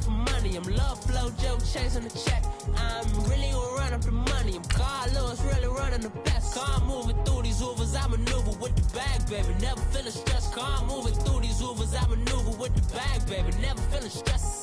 for money. I'm love flow, joke, chasing the check. I'm really gonna run up the money. I'm Carl Lewis, really running the best. Car moving through these Ubers, I maneuver with the bag, baby. Never feeling stressed. Car moving through these Ubers, I maneuver with the bag, baby. Never feeling stressed.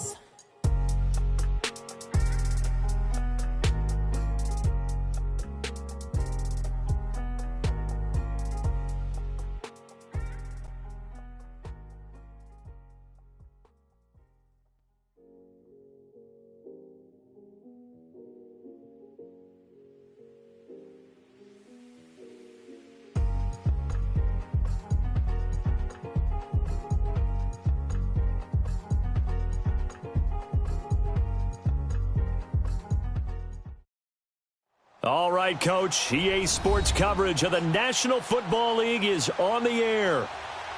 All right, Coach. EA Sports coverage of the National Football League is on the air.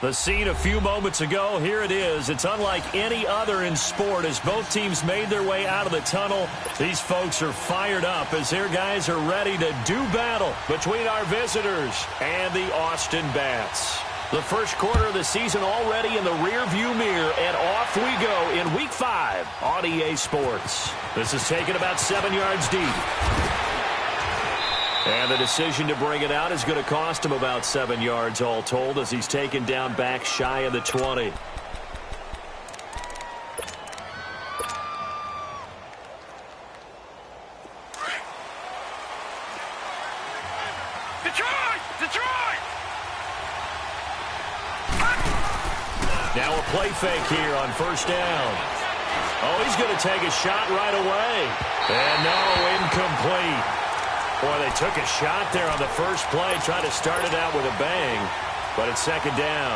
The scene a few moments ago, here it is. It's unlike any other in sport as both teams made their way out of the tunnel. These folks are fired up as their guys are ready to do battle between our visitors and the Austin Bats. The first quarter of the season already in the rearview mirror, and off we go in Week 5 on EA Sports. This is taken about 7 yards deep. And the decision to bring it out is going to cost him about 7 yards all told as he's taken down back shy of the 20. Detroit! Now a play fake here on first down. Oh, he's going to take a shot right away. And no, incomplete. Boy, they took a shot there on the first play, tried to start it out with a bang, but it's second down.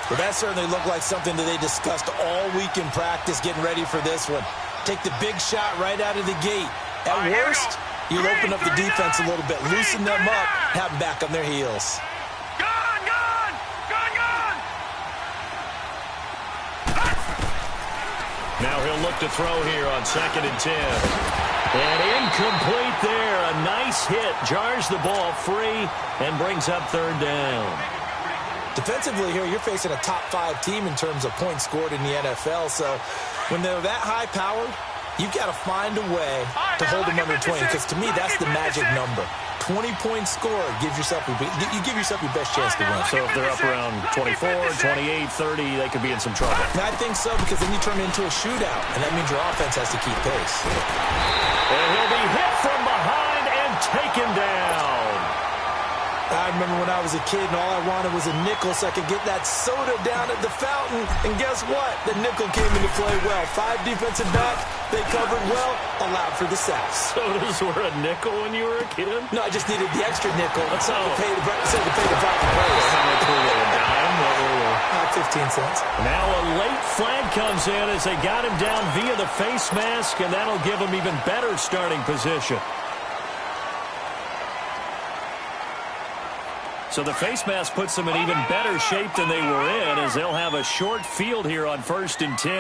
Well, that certainly looked like something that they discussed all week in practice, getting ready for this one. Take the big shot right out of the gate. At worst, you'll open up the defense a little bit, loosen them up, have them back on their heels. Now he'll look to throw here on 2nd and 10. And incomplete there. A nice hit. Jars the ball free and brings up 3rd down. Defensively here, you're facing a top 5 team in terms of points scored in the NFL. So when they're that high-powered, you've got to find a way to hold them under 20. Because to me, that's the magic number. 20-point score gives yourself you give yourself your best chance to win. So if they're up around 24, 28, 30, they could be in some trouble. And I think so, because then you turn it into a shootout, and that means your offense has to keep pace. And he'll be hit from behind and taken down. I remember when I was a kid and all I wanted was a nickel so I could get that soda down at the fountain. And guess what? The nickel came into play well. 5 defensive backs, they covered well, allowed for the sacks. Sodas were a nickel when you were a kid? No, I just needed the extra nickel to pay the price. How much were they, a dime? What were they? 15 cents. Now a late flag comes in as they got him down via the face mask, and that'll give him even better starting position. So the face mask puts them in even better shape than they were in as they'll have a short field here on 1st and 10.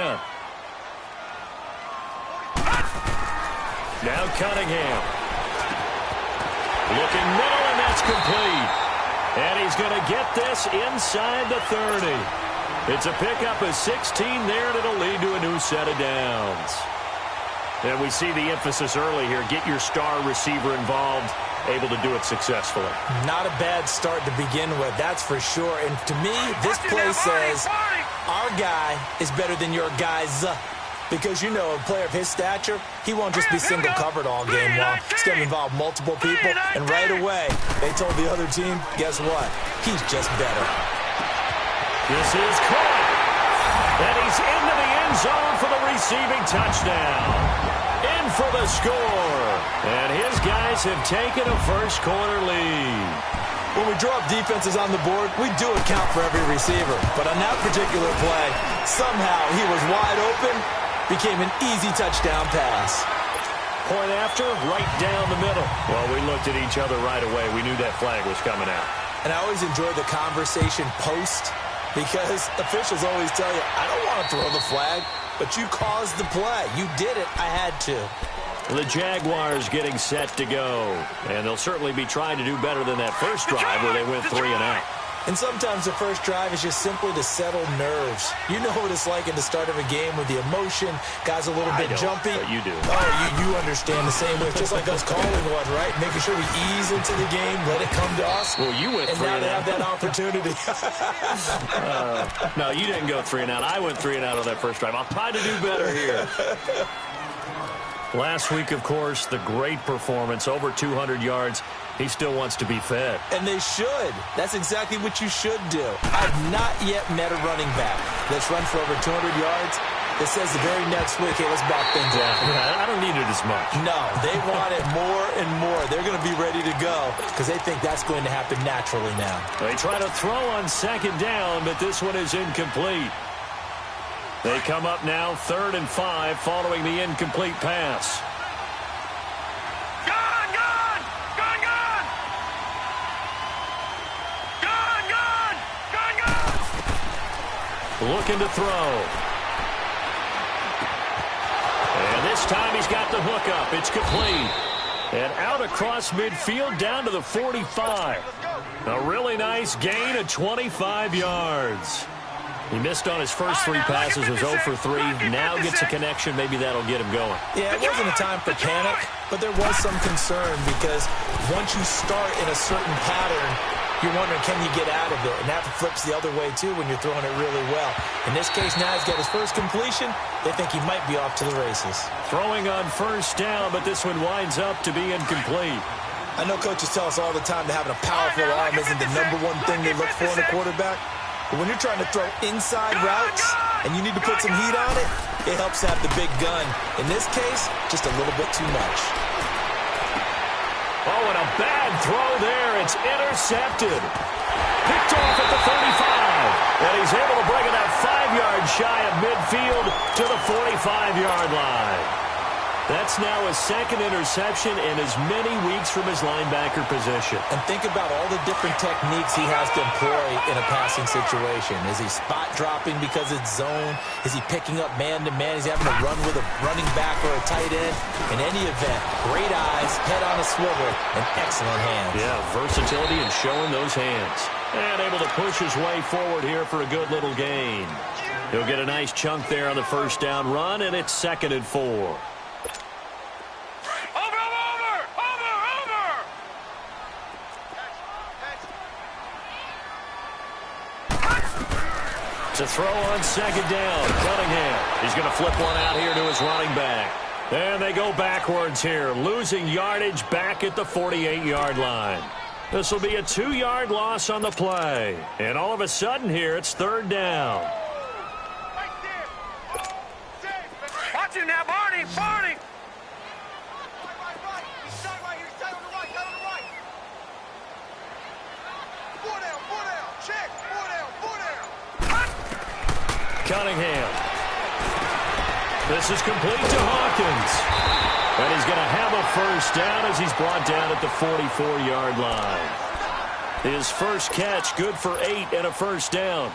Now Cunningham. Looking middle, and that's complete. And he's going to get this inside the 30. It's a pickup of 16 there, and it'll lead to a new set of downs. And we see the emphasis early here. Get your star receiver involved, able to do it successfully. Not a bad start to begin with, that's for sure. And to me, this play says our guy is better than your guys. Because, you know, a player of his stature, he won't just be single covered all game long. He's going to involve multiple people. And right away, they told the other team, guess what? He's just better. This is caught. And he's into the end zone for the receiving touchdown. In for the score. And his guys have taken a first quarter lead. When we draw up defenses on the board, we do account for every receiver. But on that particular play, somehow he was wide open, became an easy touchdown pass. Point after, right down the middle. Well, we looked at each other right away. We knew that flag was coming out. And I always enjoy the conversation post because officials always tell you, I don't want to throw the flag, but you caused the play. You did it. I had to. The Jaguars getting set to go. And they'll certainly be trying to do better than that first drive where they went 3 and out. And sometimes the first drive is just simply to settle nerves. You know what it's like at the start of a game with the emotion, guys a little bit jumpy. But you do. Oh, you understand the same way. It's just like us calling one, right? Making sure we ease into the game, let it come to us. Well, you went 3 and out. And now they have that opportunity. No, you didn't go 3 and out. I went 3 and out on that first drive. I'll try to do better here. Last week, of course, the great performance, over 200 yards. He still wants to be fed. And they should. That's exactly what you should do. I've not yet met a running back that's run for over 200 yards that says the very next week, hey, let's back things up. I don't need it as much. No, they want it more and more. They're going to be ready to go because they think that's going to happen naturally now. They try to throw on second down, but this one is incomplete. They come up now 3rd and 5 following the incomplete pass. Looking to throw. And this time he's got the hook up. It's complete. And out across midfield down to the 45. A really nice gain of 25 yards. He missed on his first 3 passes, was 0 for 3. Now gets a connection. Maybe that'll get him going. Yeah, it wasn't a time for panic, but there was some concern because once you start in a certain pattern, you're wondering, can you get out of it? And that flips the other way, too, when you're throwing it really well. In this case, now he's got his first completion. They think he might be off to the races. Throwing on first down, but this one winds up to be incomplete. I know coaches tell us all the time that having a powerful arm isn't the #1 thing they look for in a quarterback. But when you're trying to throw inside routes and you need to put some heat on it, it helps to have the big gun. In this case, just a little bit too much. Oh, and a bad throw there. It's intercepted. Picked off at the 35. And he's able to bring it out 5 yards shy of midfield to the 45-yard line. That's now his 2nd interception in as many weeks from his linebacker position. And think about all the different techniques he has to employ in a passing situation. Is he spot dropping because it's zone? Is he picking up man-to-man? Is he having to run with a running back or a tight end? In any event, great eyes, head on a swivel, and excellent hands. Yeah, versatility and showing those hands. And able to push his way forward here for a good little gain. He'll get a nice chunk there on the first down run, and it's 2nd and 4. To throw on second down, Cunningham. He's going to flip one out here to his running back. And they go backwards here, losing yardage back at the 48-yard line. This will be a 2-yard loss on the play. And all of a sudden here, it's 3rd down. Watch him now, Barney! Barney! Cunningham. This is complete to Hawkins. And he's going to have a first down as he's brought down at the 44-yard line. His first catch, good for 8 and a first down.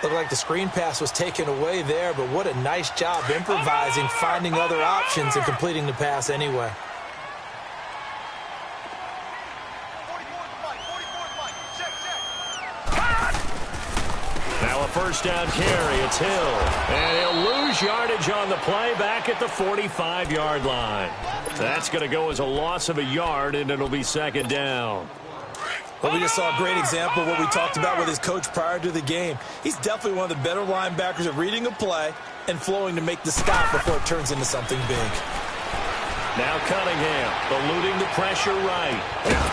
Looked like the screen pass was taken away there, but what a nice job improvising, finding other options, and completing the pass anyway. Now a first down carry. It's Hill. And he'll lose yardage on the play back at the 45-yard line. That's going to go as a loss of a yard, and it'll be 2nd down. Well, we just saw a great example of what we talked about with his coach prior to the game. He's definitely one of the better linebackers at reading a play and flowing to make the stop before it turns into something big. Now Cunningham, eluding the pressure right.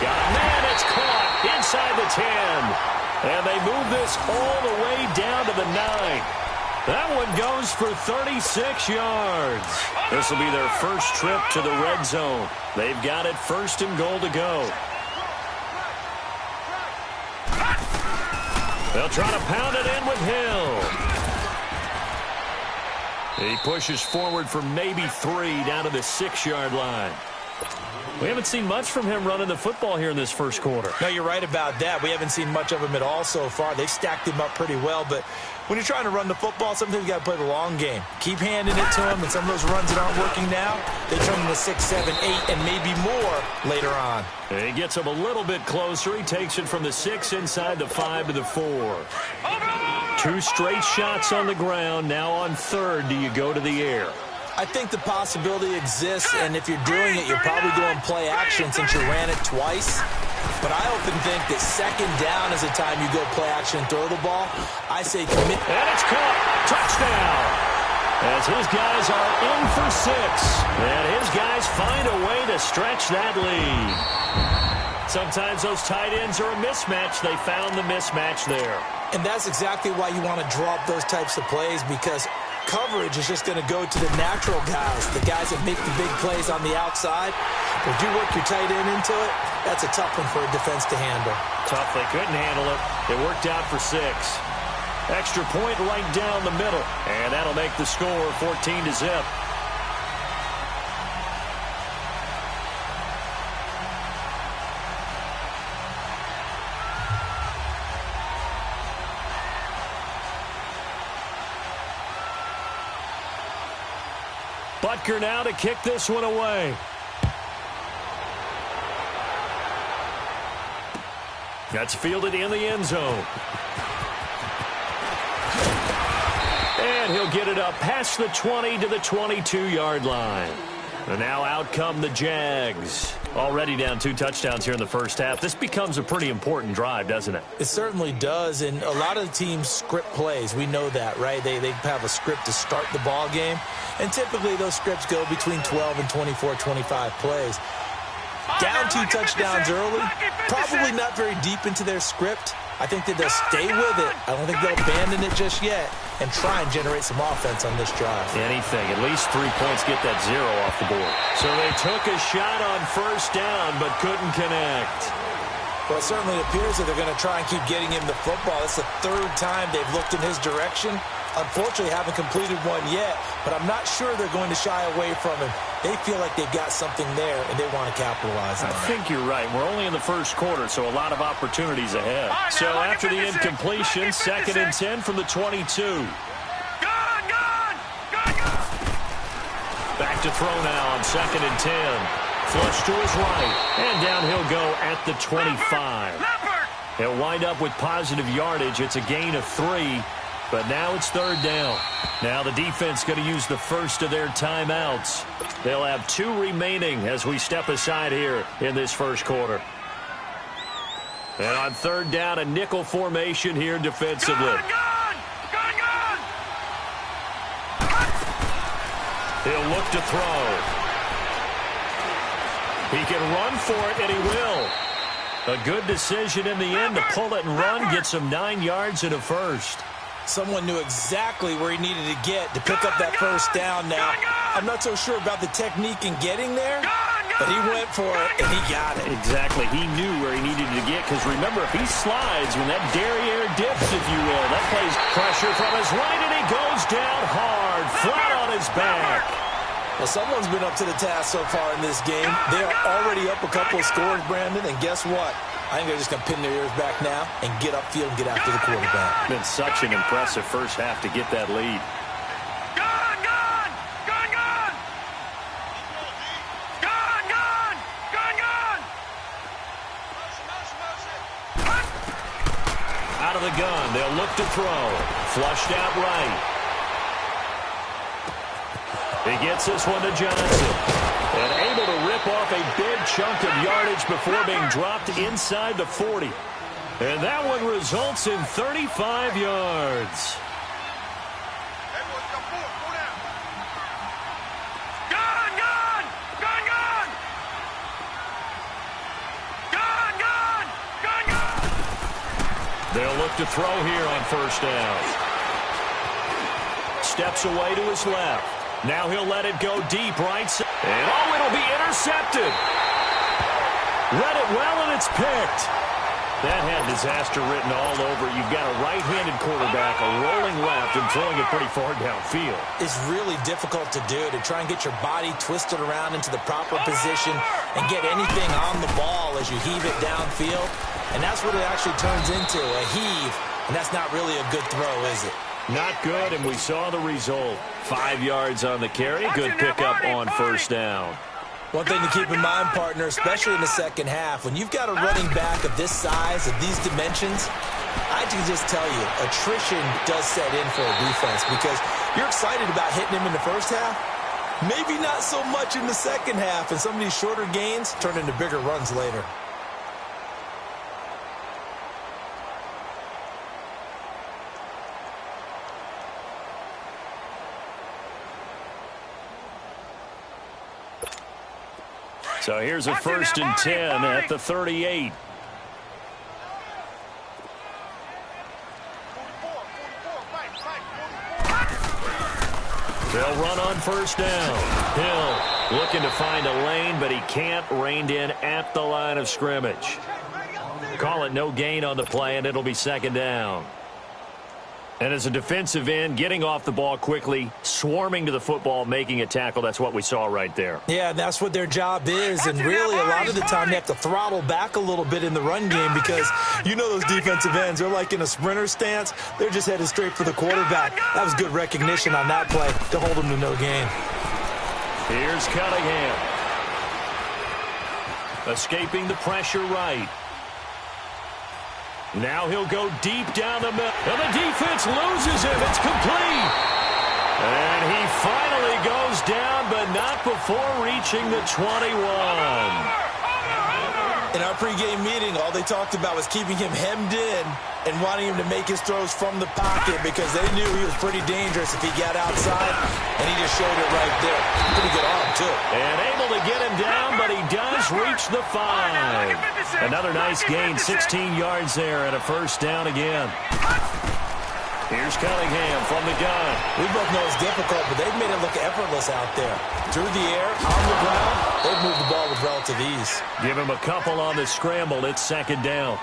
Got a man, it's caught inside the 10. And they move this all the way down to the 9. That one goes for 36 yards. This will be their first trip to the red zone. They've got it 1st and goal to go. They'll try to pound it in with Hill. He pushes forward for maybe 3 down to the 6-yard line. We haven't seen much from him running the football here in this first quarter. No, you're right about that. We haven't seen much of him at all so far. They've stacked him up pretty well, but when you're trying to run the football, sometimes you got to play the long game. Keep handing it to him, and some of those runs that aren't working now, they turn into 6, 7, 8, and maybe more later on. And he gets him a little bit closer. He takes it from the 6 inside the 5 to the 4. 2 straight shots on the ground. Now on third, do you go to the air? I think the possibility exists, and if you're doing it, you're probably going play action since you ran it twice. But I often think that second down is the time you go play action and throw the ball. I say commit. And it's caught. Touchdown. As his guys are in for 6. And his guys find a way to stretch that lead. Sometimes those tight ends are a mismatch. They found the mismatch there. And that's exactly why you want to draw up those types of plays, because coverage is just going to go to the natural guys, the guys that make the big plays on the outside. If you work your tight end into it, that's a tough one for a defense to handle. Tough. They couldn't handle it. It worked out for 6. Extra point right down the middle. And that'll make the score 14-0. Butker now to kick this one away. That's fielded in the end zone. And he'll get it up past the 20 to the 22-yard line. And now out come the Jags. Already down 2 touchdowns here in the first half. This becomes a pretty important drive, doesn't it? It certainly does, and a lot of the teams script plays. We know that, right? They have a script to start the ball game, and typically those scripts go between 12 and 24, 25 plays. Down 2 touchdowns early, probably not very deep into their script. I think that they'll stay with it. I don't think they'll abandon it just yet and try and generate some offense on this drive. Anything. At least 3 points get that 0 off the board. So they took a shot on first down but couldn't connect. Well, it certainly appears that they're going to try and keep getting him the football. It's the 3rd time they've looked in his direction. Unfortunately, haven't completed one yet, but I'm not sure they're going to shy away from him. They feel like they've got something there, and they want to capitalize on it. I think you're right. We're only in the first quarter, so a lot of opportunities ahead. So after the incompletion, 2nd and 10 from the 22. Back to throw now on 2nd and 10. Flush to his right, and down he'll go at the 25. He'll wind up with positive yardage. It's a gain of 3. But now it's 3rd down. Now the defense going to use the first of their timeouts. They'll have 2 remaining as we step aside here in this first quarter. And on 3rd down, a nickel formation here defensively. He'll look to throw. He can run for it, and he will. A good decision in the end to pull it and run, get some 9 yards and a first. Someone knew exactly where he needed to get to pick up that first down now. I'm not so sure about the technique in getting there, but he went for it, and he got it. Exactly. He knew where he needed to get, because remember, if he slides when that derriere dips, if you will, that plays pressure from his right, and he goes down hard, flat on his back. Well, someone's been up to the task so far in this game. They are already up a couple of scores, Brandon, and guess what? I think they're just going to pin their ears back now and get upfield and get after the quarterback. Been such an impressive first half to get that lead. Out of the gun, they'll look to throw. Flushed out right. He gets this one to Johnson. And able to rip off a big chunk of yardage before being dropped inside the 40. And that one results in 35 yards. They'll look to throw here on first down. Steps away to his left. Now he'll let it go deep right side. And it'll be intercepted. Read it well, and it's picked. That had disaster written all over it. You've got a right-handed quarterback, a rolling left, and throwing it pretty far downfield. It's really difficult to do, to try and get your body twisted around into the proper position and get anything on the ball as you heave it downfield. And that's what it actually turns into, a heave. And that's not really a good throw, is it? Not good, and we saw the result. 5 yards on the carry. Good pickup on first down. One thing to keep in mind, partner, especially in the second half, when you've got a running back of this size, of these dimensions, I can just tell you, attrition does set in for a defense because you're excited about hitting him in the first half. Maybe not so much in the second half, and some of these shorter gains turn into bigger runs later. So here's a 1st and 10 at the 38. They'll run on first down. Hill looking to find a lane, but he can't, reined in at the line of scrimmage. Call it no gain on the play, and it'll be 2nd down. And as a defensive end, getting off the ball quickly, swarming to the football, making a tackle, that's what we saw right there. Yeah, that's what their job is, and really a lot of the time they have to throttle back a little bit in the run game because you know those defensive ends, they're like in a sprinter stance. They're just headed straight for the quarterback. That was good recognition on that play to hold them to no gain. Here's Cunningham. Escaping the pressure right. Now he'll go deep down the middle. And the defense loses him. It's complete. And he finally goes down, but not before reaching the 21. In our pregame meeting, all they talked about was keeping him hemmed in and wanting him to make his throws from the pocket because they knew he was pretty dangerous if he got outside, and he just showed it right there. Pretty good arm, too. And able to get him down, but he does reach the 5. Another nice gain, 16 yards there, and a 1st down again. Here's Cunningham from the gun. We both know it's difficult, but they've made it look effortless out there. Through the air, on the ground, they've moved the ball with relative ease. Give him a couple on the scramble. It's 2nd down.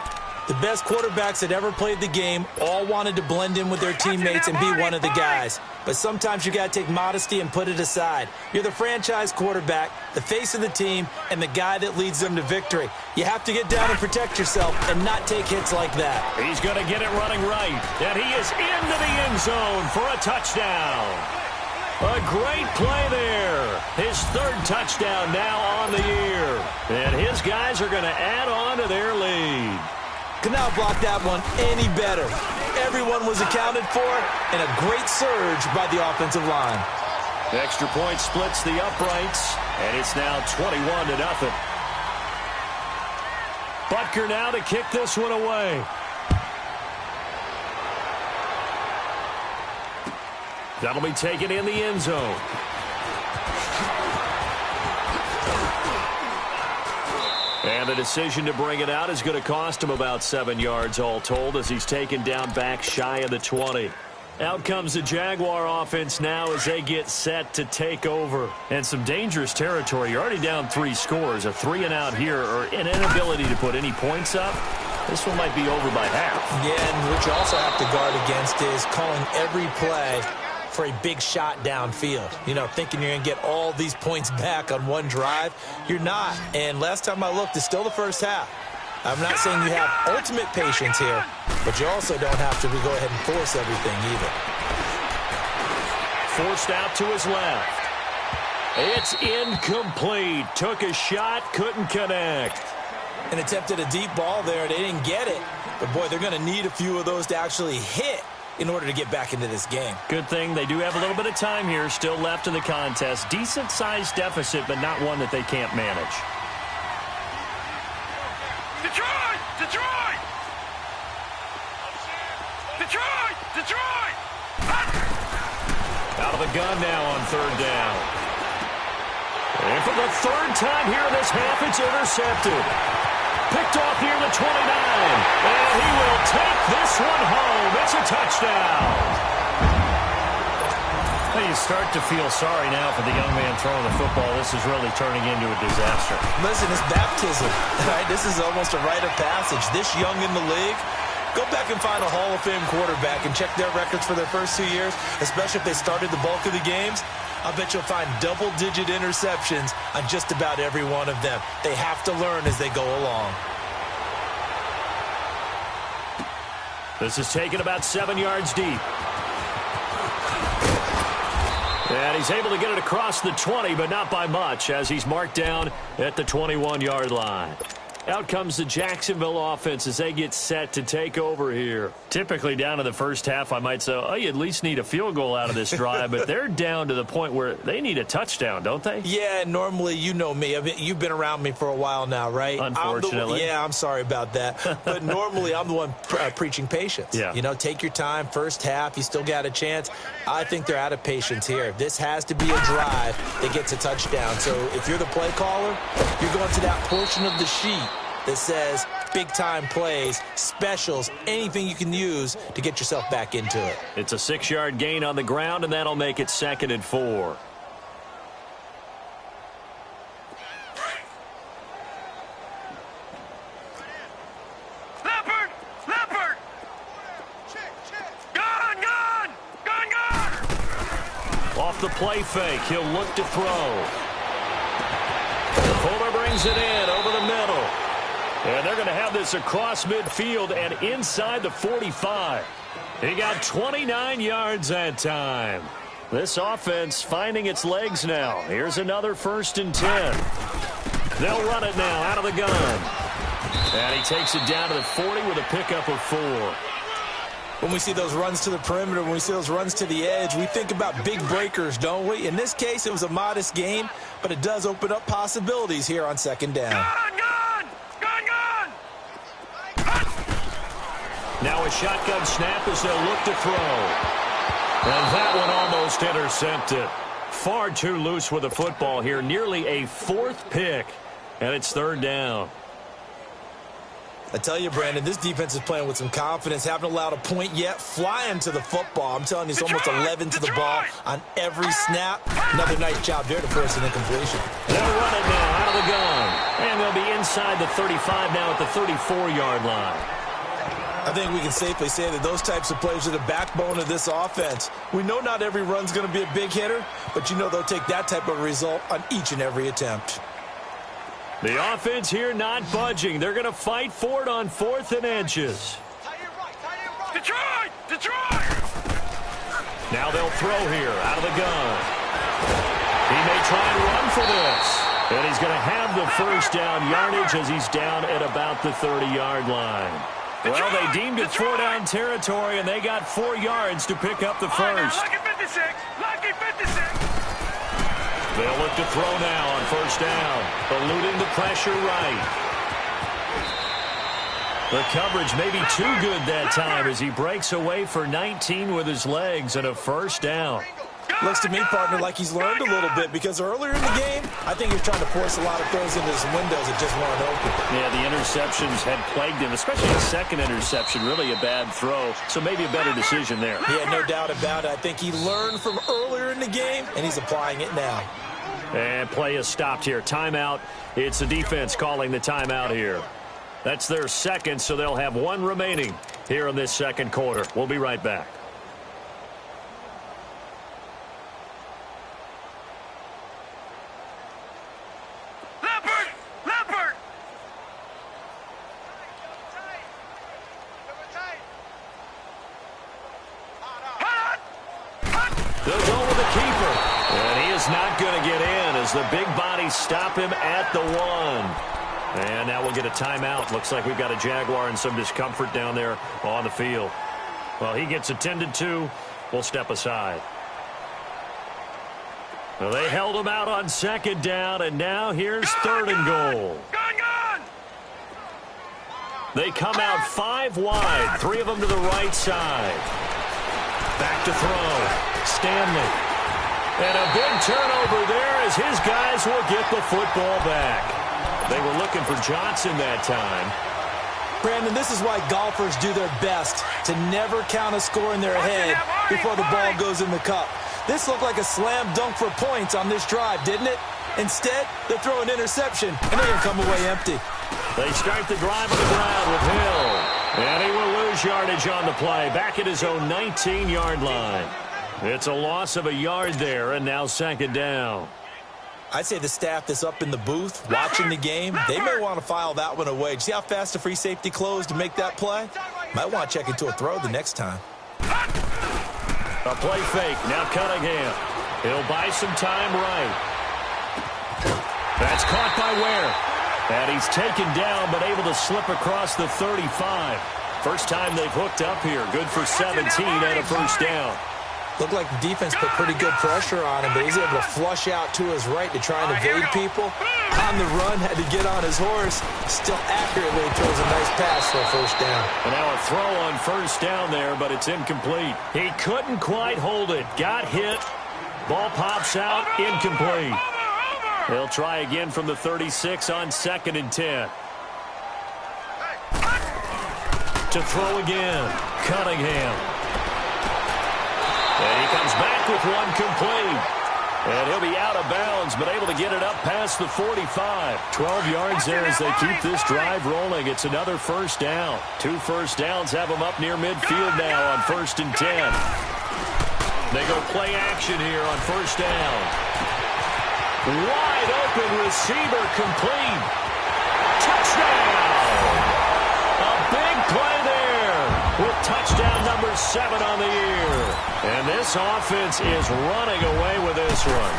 The best quarterbacks that ever played the game all wanted to blend in with their teammates and be one of the guys. But sometimes you got to take modesty and put it aside. You're the franchise quarterback, the face of the team, and the guy that leads them to victory. You have to get down and protect yourself and not take hits like that. He's going to get it running right. And he is into the end zone for a touchdown. A great play there. His 3rd touchdown now on the year. And his guys are going to add on to their lead. Could not block that one any better. Everyone was accounted for, and a great surge by the offensive line. The extra point splits the uprights, and it's now 21-0. Butker now to kick this one away. That'll be taken in the end zone. And the decision to bring it out is going to cost him about 7 yards all told as he's taken down back shy of the 20. Out comes the Jaguar offense now as they get set to take over. And some dangerous territory. You're already down 3 scores. A 3-and-out here or an inability to put any points up. This one might be over by half. Yeah, and what you also have to guard against is calling every play for a big shot downfield. You know, thinking you're going to get all these points back on one drive. You're not. And last time I looked, it's still the first half. I'm not saying you have ultimate patience here, but you also don't have to go ahead and force everything either. Forced out to his left. It's incomplete. Took a shot, couldn't connect. And attempted a deep ball there. They didn't get it. But, boy, they're going to need a few of those to actually hit in order to get back into this game. Good thing they do have a little bit of time here still left in the contest. Decent-sized deficit, but not one that they can't manage. Detroit! Detroit! Detroit! Detroit! Out of the gun now on 3rd down. And for the 3rd time here in this half, it's intercepted. Picked off near the 29. And he will take this one home. It's a touchdown. Hey, you start to feel sorry now for the young man throwing the football. This is really turning into a disaster. Listen, it's baptism. Right? This is almost a rite of passage. This young in the league, go back and find a Hall of Fame quarterback and check their records for their first 2 years, especially if they started the bulk of the games. I bet you'll find double-digit interceptions on just about every one of them. They have to learn as they go along. This is taken about 7 yards deep. And he's able to get it across the 20, but not by much, as he's marked down at the 21-yard line. Out comes the Jacksonville offense as they get set to take over here. Typically down in the first half, I might say, oh, you at least need a field goal out of this drive, but they're down to the point where they need a touchdown, don't they? Yeah, normally, you know me. You've been around me for a while now, right? Unfortunately. I'm sorry about that. But normally, I'm the one preaching patience. Yeah. You know, take your time. First half, you still got a chance. I think they're out of patience here. This has to be a drive that gets a touchdown. So if you're the play caller, you're going to that portion of the sheet that says big-time plays, specials, anything you can use to get yourself back into it. It's a 6-yard gain on the ground, and that'll make it 2nd and 4. Leopard! Leopard! Gun! Off the play fake, he'll look to throw. Fuller brings it in over the middle. And they're going to have this across midfield and inside the 45. He got 29 yards that time. This offense finding its legs now. Here's another 1st and 10. They'll run it now out of the gun. And he takes it down to the 40 with a pickup of 4. When we see those runs to the perimeter, when we see those runs to the edge, we think about big breakers, don't we? In this case, it was a modest game, but it does open up possibilities here on 2nd down. Now a shotgun snap as they'll look to throw. And that one almost intercepted. Far too loose with the football here. Nearly a 4th pick. And it's 3rd down. I tell you, Brandon, this defense is playing with some confidence. Haven't allowed a point yet. Flying to the football. I'm telling you, it's almost 11 to the ball on every snap. Another nice job there to force an incompletion. They'll run it now out of the gun. And they'll be inside the 35 now at the 34-yard line. I think we can safely say that those types of plays are the backbone of this offense. We know not every run's going to be a big hitter, but you know they'll take that type of result on each and every attempt. The offense here not budging. They're going to fight for it on 4th and inches. Detroit! Now they'll throw here out of the gun. He may try and run for this. And he's going to have the 1st down yardage as he's down at about the 30-yard line. Well, they deemed it 4-down territory, and they got 4 yards to pick up the 1st. Lucky 56! Lucky 56! They'll look to throw now on 1st down, eluding the pressure right. The coverage may be too good that time as he breaks away for 19 with his legs and a 1st down. Looks to me, partner, like he's learned a little bit because earlier in the game, I think he was trying to force a lot of throws into his windows that just weren't open. Yeah, the interceptions had plagued him, especially the 2nd interception, really a bad throw. So maybe a better decision there. Yeah, no doubt about it. I think he learned from earlier in the game, and he's applying it now. And play is stopped here. Timeout. It's the defense calling the timeout here. That's their 2nd, so they'll have 1 remaining here in this 2nd quarter. We'll be right back. They'll go with the keeper. And he is not going to get in as the big bodies stop him at the 1. And now we'll get a timeout. Looks like we've got a Jaguar and some discomfort down there on the field. Well, he gets attended to. We'll step aside. Well, they held him out on 2nd down, and now here's 3rd and goal. They come out 5 wide, 3 of them to the right side. Back to throw. Stanley. And a big turnover there as his guys will get the football back. They were looking for Johnson that time. Brandon, this is why golfers do their best to never count a score in their head before the ball goes in the cup. This looked like a slam dunk for points on this drive, didn't it? Instead, they throw an interception, and they're going to come away empty. They start the drive on the ground with Hill. And he will lose yardage on the play, back at his own 19-yard line. It's a loss of a yard there, and now second down. I'd say the staff that's up in the booth watching the game, they may want to file that one away. See how fast the free safety closed to make that play? Might want to check into a throw the next time. A play fake. Now Cunningham. He'll buy some time right. That's caught by Ware. And he's taken down, but able to slip across the 35. First time they've hooked up here. Good for 17 and a first down. Looked like the defense put pretty good pressure on him, but he's able to flush out to his right to try and evade people. On the run, had to get on his horse. Still accurately throws a nice pass for a first down. And now a throw on first down there, but it's incomplete. He couldn't quite hold it. Got hit. Ball pops out. Incomplete. They'll try again from the 36 on 2nd and 10. To throw again. Cunningham. And he comes back with one complete. And he'll be out of bounds, but able to get it up past the 45. 12 yards there as they keep this drive rolling. It's another first down. 2 first downs have them up near midfield now on 1st and 10. They go play action here on first down. Wide open receiver complete. Touchdown! A big play there with touchdown number 7 on the year. And this offense is running away with this one.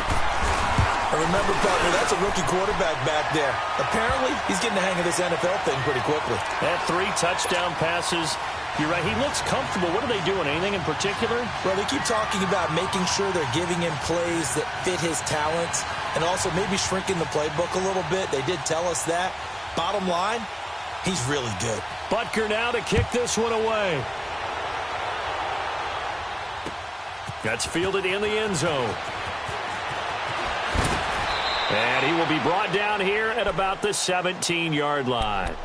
And remember, partner, that's a rookie quarterback back there. Apparently, he's getting the hang of this NFL thing pretty quickly. That 3 touchdown passes. You're right. He looks comfortable. What are they doing? Anything in particular? Well, they keep talking about making sure they're giving him plays that fit his talents and also maybe shrinking the playbook a little bit. They did tell us that. Bottom line, he's really good. Butker now to kick this one away. That's fielded in the end zone. And he will be brought down here at about the 17-yard line.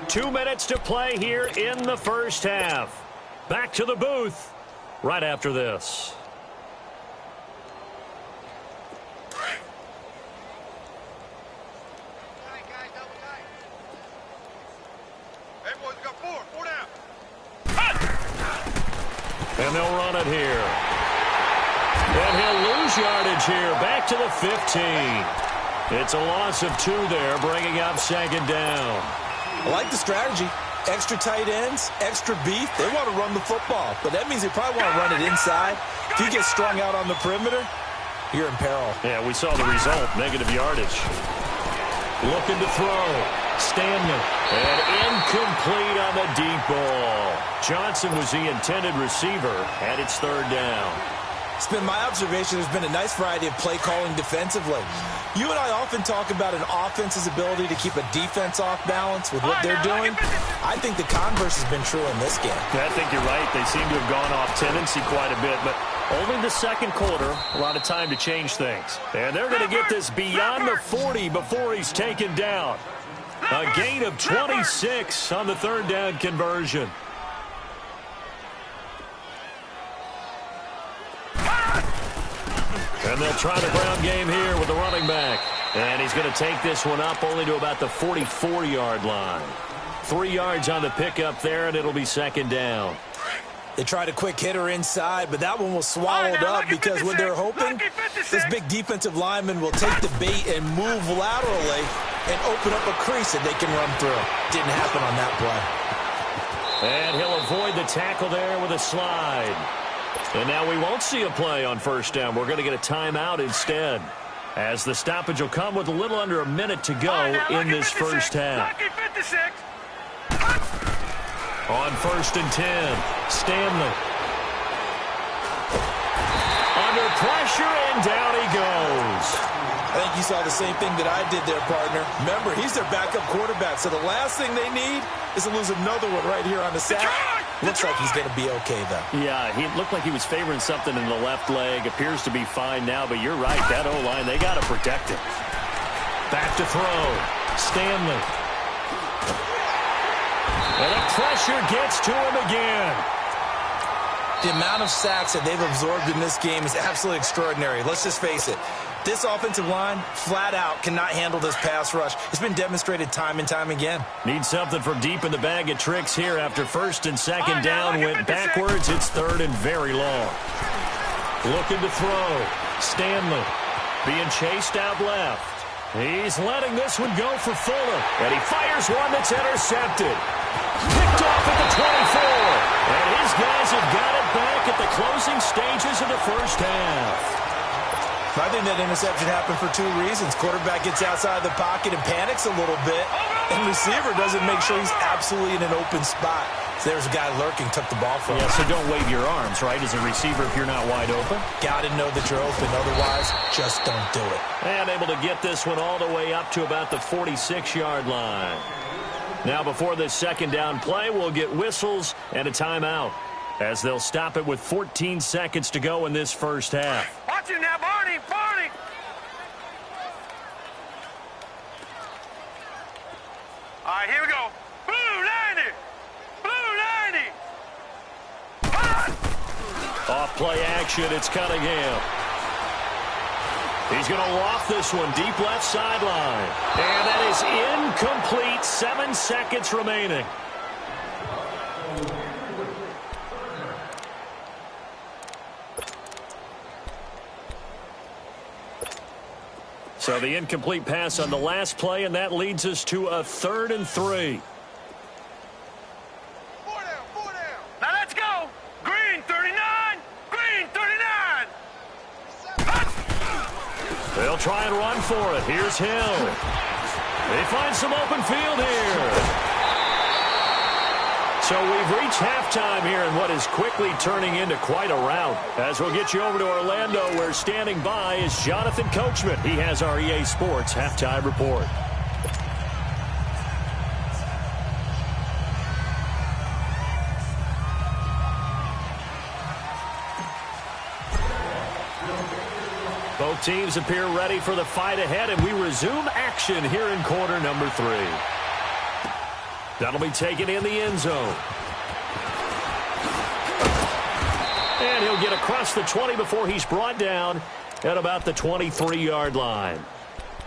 2 minutes to play here in the first half. Back to the booth right after this. And they'll run it here. And he'll lose yardage here. Back to the 15. It's a loss of 2 there, bringing up second down. I like the strategy. Extra tight ends, extra beef. They want to run the football, but that means they probably want to run it inside. If you get strung out on the perimeter, you're in peril. Yeah, we saw the result, negative yardage. Looking to throw. Stanley. And incomplete on the deep ball. Johnson was the intended receiver, and it's 3rd down. It's been my observation there's been a nice variety of play calling defensively. You and I often talk about an offense's ability to keep a defense off balance with what they're doing. I think the converse has been true in this game. Yeah, I think you're right. They seem to have gone off tendency quite a bit, but only the second quarter, a lot of time to change things. And they're going to get this beyond the 40 before he's taken down. A gain of 26 on the 3rd down conversion. And they'll try the ground game here with the running back. And he's going to take this one up only to about the 44-yard line. 3 yards on the pickup there, and it'll be second down. They tried a quick hitter inside, but that one was swallowed up because what they're hoping, this big defensive lineman will take the bait and move laterally and open up a crease that they can run through. Didn't happen on that play. And he'll avoid the tackle there with a slide. And now we won't see a play on first down. We're going to get a timeout instead, as the stoppage will come with a little under a minute to go in this first half. On 1st and 10, Stanley. Under pressure, and down he goes. I think you saw the same thing that I did there, partner. Remember, he's their backup quarterback, so the last thing they need is to lose another one right here on the sack. Looks like he's going to be okay, though. Yeah, he looked like he was favoring something in the left leg. Appears to be fine now, but you're right. That O-line, they got to protect it. Back to throw. Stanley. And the pressure gets to him again. The amount of sacks that they've absorbed in this game is absolutely extraordinary. Let's just face it. This offensive line, flat out, cannot handle this pass rush. It's been demonstrated time and time again. Need something from deep in the bag of tricks here after first and second down went backwards. It's third and very long. Looking to throw. Stanley being chased out left. He's letting this one go for Fuller. And he fires one that's intercepted. Picked off at the 24. And his guys have got it back at the closing stages of the first half. I think that interception happened for two reasons. Quarterback gets outside the pocket and panics a little bit, and receiver doesn't make sure he's absolutely in an open spot. So there's a guy lurking, took the ball from him. Yeah, so don't wave your arms, right, as a receiver if you're not wide open. Got to know that you're open. Otherwise, just don't do it. And able to get this one all the way up to about the 46-yard line. Now, before this second down play, we'll get whistles and a timeout, as they'll stop it with 14 seconds to go in this first half. Watch it now, Barney, Barney. All right, here we go. Blue 90. Blue 90. Off play action, it's Cunningham. He's going to loft this one deep left sideline. And that is incomplete. 7 seconds remaining. So the incomplete pass on the last play, and that leads us to a 3rd and 3. 4 down, 4 down. Now let's go. Green 39. Green 39. They'll try and run for it. Here's Hill. They find some open field here. So we've reached halftime here in what is quickly turning into quite a rout. As we'll get you over to Orlando, where standing by is Jonathan Coachman. He has our EA Sports halftime report. Both teams appear ready for the fight ahead, and we resume action here in quarter number 3. That'll be taken in the end zone. And he'll get across the 20 before he's brought down at about the 23-yard line.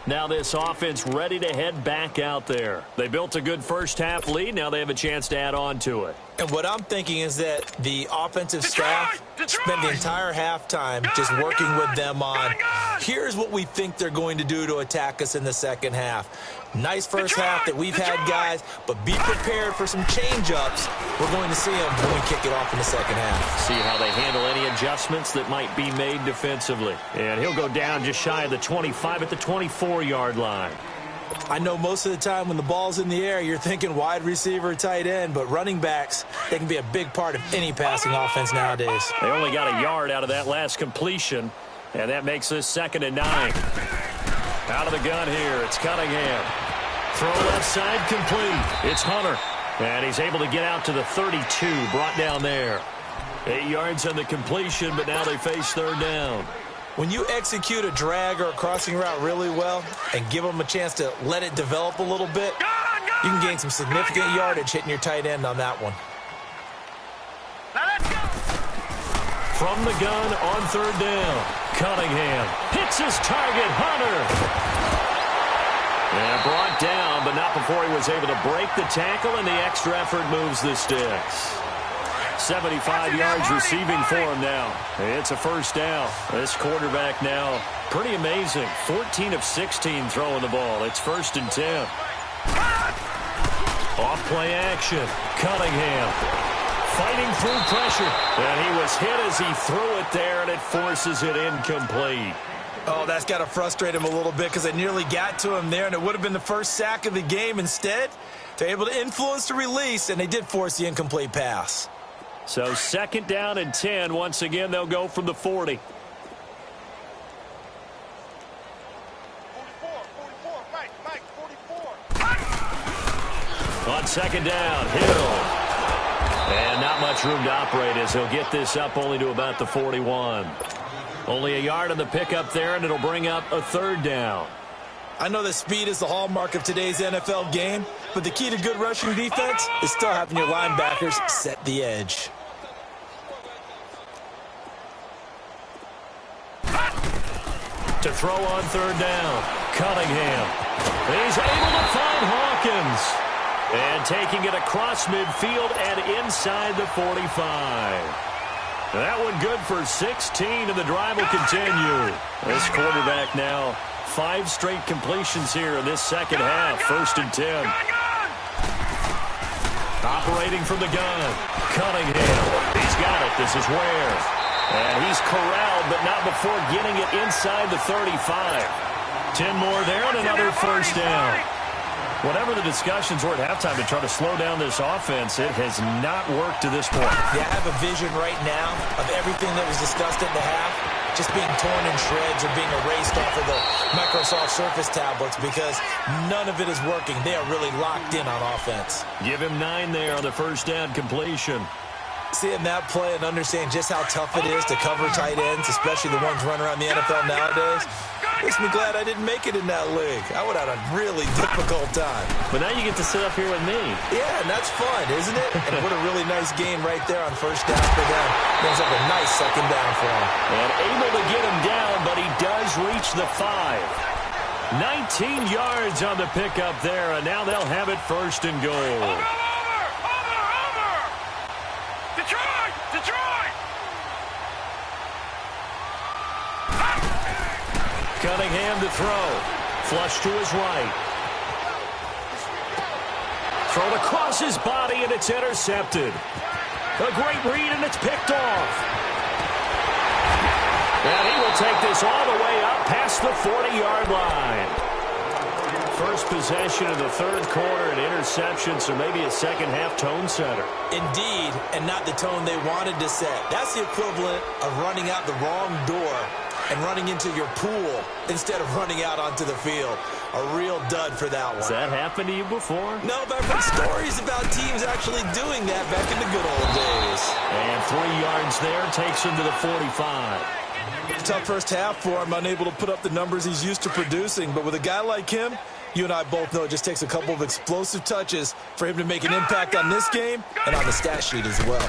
Now this offense ready to head back out there. They built a good first half lead. Now they have a chance to add on to it. And what I'm thinking is that the offensive staff spent the entire halftime just working with them on, here's what we think they're going to do to attack us in the second half. Nice first half that we've had, guys, but be prepared for some change-ups. We're going to see them when we kick it off in the second half. See how they handle any adjustments that might be made defensively. And he'll go down just shy of the 25 at the 24-yard line. I know most of the time when the ball's in the air, you're thinking wide receiver, tight end, but running backs, they can be a big part of any passing offense nowadays. They only got a yard out of that last completion, and that makes this 2nd and 9. Out of the gun here, it's Cunningham. Throw left side complete. It's Hunter, and he's able to get out to the 32, brought down there. 8 yards on the completion, but now they face 3rd down. When you execute a drag or a crossing route really well and give them a chance to let it develop a little bit, you can gain some significant yardage hitting your tight end on that one. Now let's go. From the gun on 3rd down, Cunningham hits his target, Hunter. And brought down, but not before he was able to break the tackle, and the extra effort moves the sticks. 75 yards receiving for him now. It's a 1st down. This quarterback now, pretty amazing. 14 of 16 throwing the ball. It's 1st and 10. Off play action. Cunningham fighting through pressure. And he was hit as he threw it there, and it forces it incomplete. Oh, that's got to frustrate him a little bit because they nearly got to him there, and it would have been the first sack of the game. Instead, they're able to influence the release, and they did force the incomplete pass. So 2nd down and 10. Once again, they'll go from the 40. 44, Mike, 44. On 2nd down, Hill. And not much room to operate as he'll get this up only to about the 41. Only a yard on the pickup there, and it'll bring up a 3rd down. I know that speed is the hallmark of today's NFL game, but the key to good rushing defense is still having your linebackers set the edge. To throw on third down, Cunningham. He's able to find Hawkins. And taking it across midfield and inside the 45. That one good for 16, and the drive will continue. This quarterback now 5 straight completions here in this second half. 1st and 10. Operating from the gun, Cunningham. He's got it. This is Ware. And he's corralled, but not before getting it inside the 35. 10 more there and another 1st down. Whatever the discussions were at halftime to try to slow down this offense, it has not worked to this point. Yeah, I have a vision right now of everything that was discussed at the half just being torn in shreds or being erased off of the Microsoft Surface tablets because none of it is working. They are really locked in on offense. Give him 9 there on the 1st down completion. Seeing that play and understand just how tough it is to cover tight ends, especially the ones running around the NFL nowadays, makes me glad I didn't make it in that league. I would have had a really difficult time. But now you get to sit up here with me. Yeah, and that's fun, isn't it? And what a really nice game right there on 1st down for them. Brings up a nice 2nd down for him. And able to get him down, but he does reach the 5. 19 yards on the pickup there, and now they'll have it 1st and goal. Detroit! Cunningham to throw. Flush to his right. Thrown across his body, and it's intercepted. A great read, and it's picked off. And he will take this all the way up past the 40-yard line. First possession of the 3rd quarter, an interception, so maybe a second-half tone setter. Indeed, and not the tone they wanted to set. That's the equivalent of running out the wrong door and running into your pool instead of running out onto the field. A real dud for that one. Has that happened to you before? No, but I've heard stories about teams actually doing that back in the good old days. And 3 yards there takes him to the 45. Tough first half for him, unable to put up the numbers he's used to producing. But with a guy like him, you and I both know it just takes a couple of explosive touches for him to make an impact on this game and on the stat sheet as well.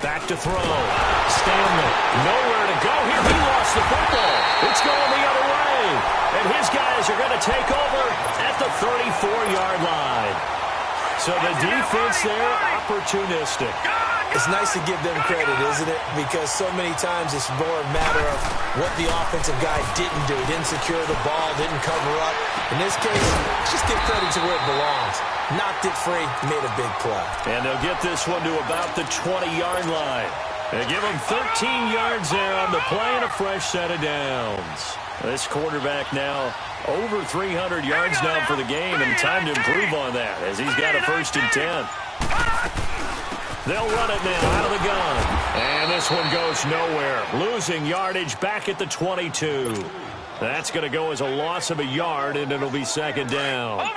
Back to throw. Stanley, nowhere to go here. He lost the football. It's going the other way. And his guys are going to take over at the 34-yard line. So the defense there, opportunistic. It's nice to give them credit, isn't it? Because so many times it's more a matter of what the offensive guy didn't do. Didn't secure the ball, didn't cover up. In this case, just give credit to where it belongs. Knocked it free, made a big play. And they'll get this one to about the 20-yard line. They give him 13 yards there on the play and a fresh set of downs. This quarterback now over 300 yards now for the game, and time to improve on that as he's got a 1st and 10. They'll run it now out of the gun. And this one goes nowhere. Losing yardage back at the 22. That's going to go as a loss of a yard, and it'll be 2nd down.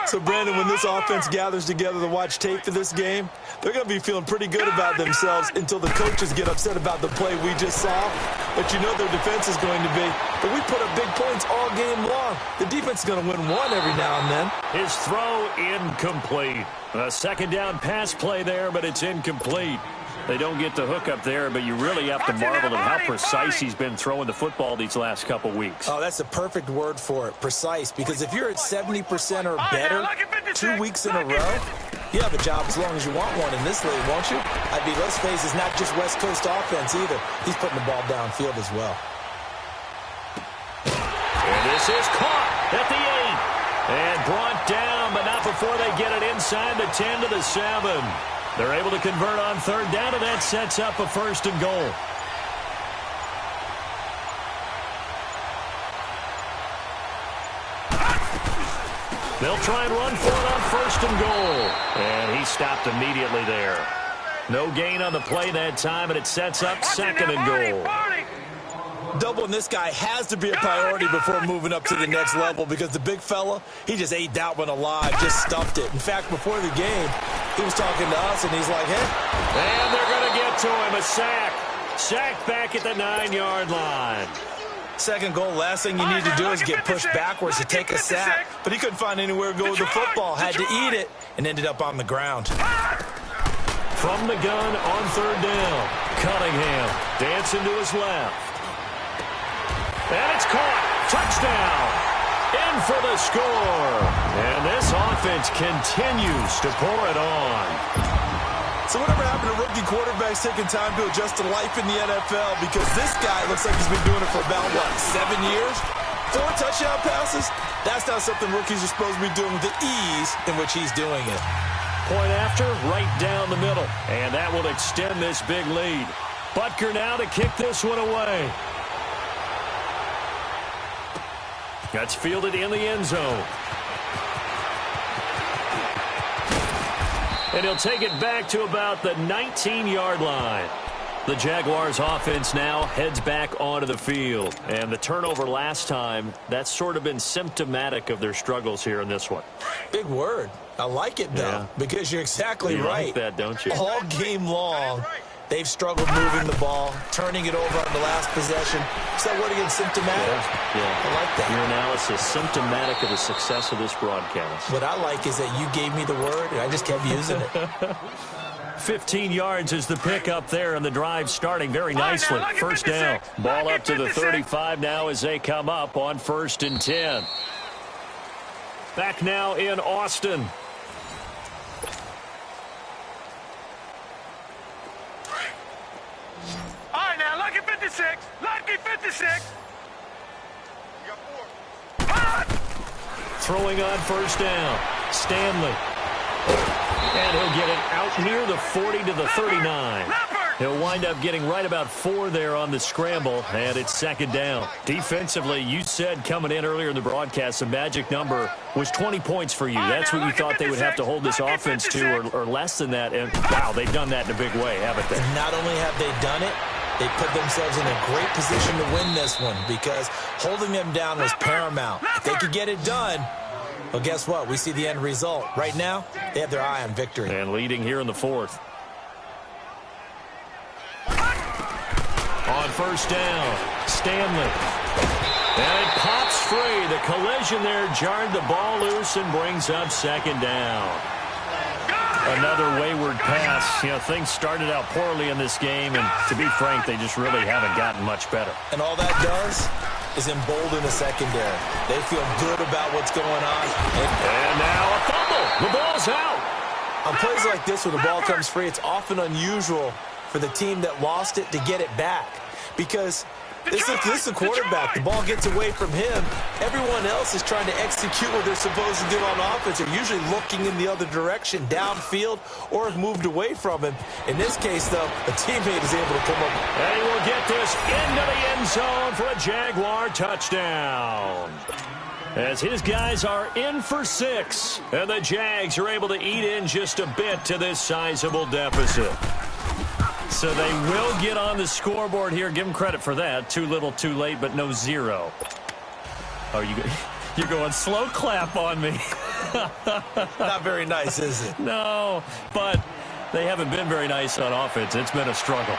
So, Brandon, when this offense gathers together to watch tape for this game, they're going to be feeling pretty good about themselves until the coaches get upset about the play we just saw. But you know their defense is going to be. But we put up big points all game long. The defense is going to win one every now and then. His throw incomplete. A 2nd down pass play there, but it's incomplete. They don't get the hook up there, but you really have to marvel at how precise he's been throwing the football these last couple weeks. Oh, that's a perfect word for it, precise. Because if you're at 70% or better 2 weeks in a row, you have a job as long as you want one in this league, won't you? I mean, let's face it, it's not just West Coast offense either. He's putting the ball downfield as well. And this is caught at the 8. And brought down, but not before they get it inside the 10 to the 7. They're able to convert on 3rd down, and that sets up a 1st and goal. They'll try and run for it on 1st and goal. And he stopped immediately there. No gain on the play that time, and it sets up 2nd and goal. Doubling this guy has to be a priority before moving up to the next level because the big fella, he just ate that one alive, just stuffed it. In fact, before the game, he was talking to us, and he's like, hey. And they're going to get to him, a sack. Sack back at the 9-yard line. 2nd goal, last thing you need to do is get pushed backwards to take a sack. But he couldn't find anywhere to go with the football, had to eat it, and ended up on the ground. From the gun on 3rd down, Cunningham dancing to his left. And it's caught. Touchdown. In for the score. And this offense continues to pour it on. So whatever happened to rookie quarterbacks taking time to adjust to life in the NFL? Because this guy looks like he's been doing it for about, 7 years? 4 touchdown passes? That's not something rookies are supposed to be doing with the ease in which he's doing it. Point after, right down the middle. And that will extend this big lead. Butker now to kick this one away. That's fielded in the end zone. And he'll take it back to about the 19-yard line. The Jaguars offense now heads back onto the field. And the turnover last time, that's sort of been symptomatic of their struggles here in this one. Big word. I like it, though, because you're exactly right. You like that, don't you? All game long, they've struggled moving the ball, turning it over on the last possession. So what again, symptomatic? Yeah. I like that. Your analysis, symptomatic of the success of this broadcast. What I like is that you gave me the word, and I just kept using it. 15 yards is the pickup there, and the drive starting very nicely. First down. Ball up to the 35 now as they come up on 1st and 10. Back now in Austin. All right, now, lucky 56. Lucky 56. Throwing on 1st down. Stanley. And he'll get it out near the 40 to the 39. He'll wind up getting right about 4 there on the scramble, and it's 2nd down. Defensively, you said coming in earlier in the broadcast, the magic number was 20 points for you. That's what you thought they would have to hold this offense to, or less than that. And, wow, they've done that in a big way, haven't they? And not only have they done it, they put themselves in a great position to win this one because holding them down was paramount. If they could get it done, well, guess what? We see the end result. Right now, they have their eye on victory. And leading here in the 4th. On 1st down, Stanley. And it pops free. The collision there jarred the ball loose and brings up 2nd down. Another wayward pass. You know, things started out poorly in this game, and to be frank, they just really haven't gotten much better. And all that does is embolden the secondary. They feel good about what's going on. And now a fumble. The ball's out. On plays like this where the ball comes free, it's often unusual for the team that lost it to get it back. Because this is the quarterback. The ball gets away from him. Everyone else is trying to execute what they're supposed to do on offense. They're usually looking in the other direction, downfield, or have moved away from him. In this case, though, a teammate is able to come up. And he will get this into the end zone for a Jaguar touchdown. As his guys are in for 6. And the Jags are able to eat in just a bit to this sizable deficit. So they will get on the scoreboard here. Give them credit for that. Too little, too late, but no 0. Oh, you're going slow clap on me. Not very nice, is it? No, but they haven't been very nice on offense. It's been a struggle.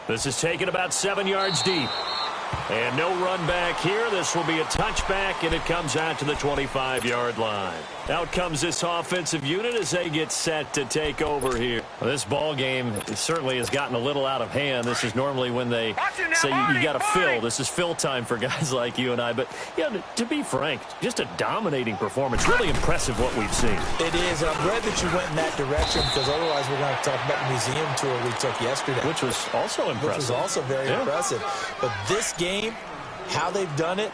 This is taken about 7 yards deep. And no run back here. This will be a touchback, and it comes out to the 25-yard line. Out comes this offensive unit as they get set to take over here. Well, this ball game certainly has gotten a little out of hand. This is normally when they say you got to fill. This is fill time for guys like you and I. But, yeah, to be frank, just a dominating performance. Really impressive what we've seen. It is. And I'm glad that you went in that direction because otherwise we're going to talk about the museum tour we took yesterday. Which was also impressive. Which was also very impressive. But this game, how they've done it,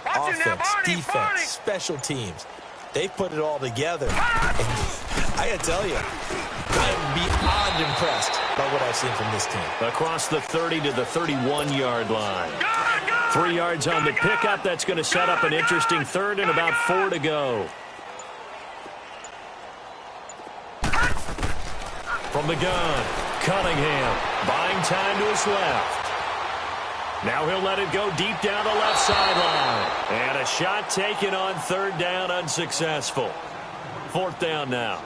offense, defense, special teams, they've put it all together. And I got to tell you, I am beyond impressed by what I've seen from this team. Across the 30 to the 31-yard line. 3 yards on the pickup. That's going to set up an interesting 3rd and about 4 to go. From the gun, Cunningham buying time to his left. Now he'll let it go deep down the left sideline. And a shot taken on 3rd down, unsuccessful. 4th down now.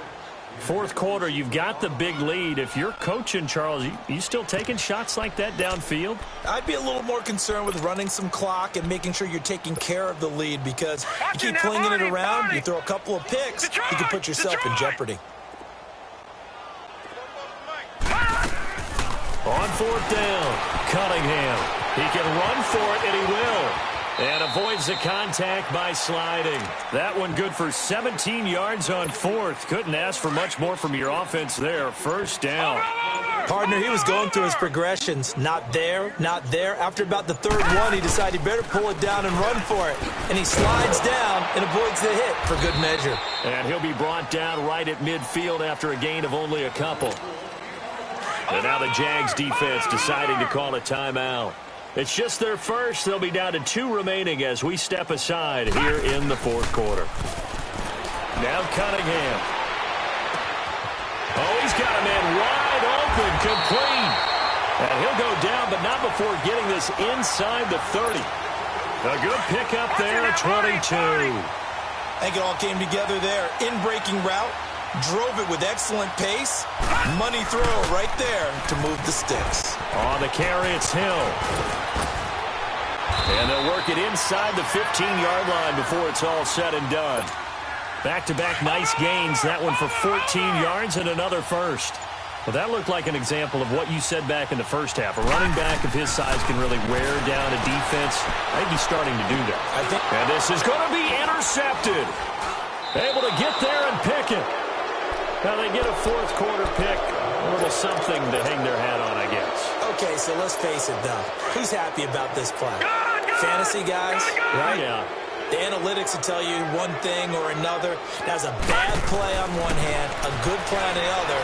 4th quarter, you've got the big lead. If you're coaching, Charles, you still taking shots like that downfield? I'd be a little more concerned with running some clock and making sure you're taking care of the lead because you keep flinging it around, you throw a couple of picks, you can put yourself in jeopardy. On 4th down, Cunningham. He can run for it, and he will. And avoids the contact by sliding. That one good for 17 yards on fourth. Couldn't ask for much more from your offense there. First down. Partner, he was going through his progressions. Not there, not there. After about the third one, he decided he better pull it down and run for it. And he slides down and avoids the hit for good measure. And he'll be brought down right at midfield after a gain of only a couple. And now the Jags defense deciding to call a timeout. It's just their first. They'll be down to 2 remaining as we step aside here in the fourth quarter. Now Cunningham. Oh, he's got a man wide open, complete. And he'll go down, but not before getting this inside the 30. A good pickup there at 22. I think it all came together there. In-breaking route. Drove it with excellent pace. Money throw right there to move the sticks. On the carry, it's Hill. And they'll work it inside the 15-yard line before it's all said and done. Back-to-back nice gains. That one for 14 yards and another first. Well, that looked like an example of what you said back in the first half. A running back of his size can really wear down a defense. I think he's starting to do that. And this is going to be intercepted. Able to get there and pick it. Now they get a fourth quarter pick. A little something to hang their hat on, I guess. Okay, so let's face it, though. Who's happy about this play? Fantasy guys, right? Yeah. The analytics will tell you one thing or another. That's a bad play on one hand, a good play on the other,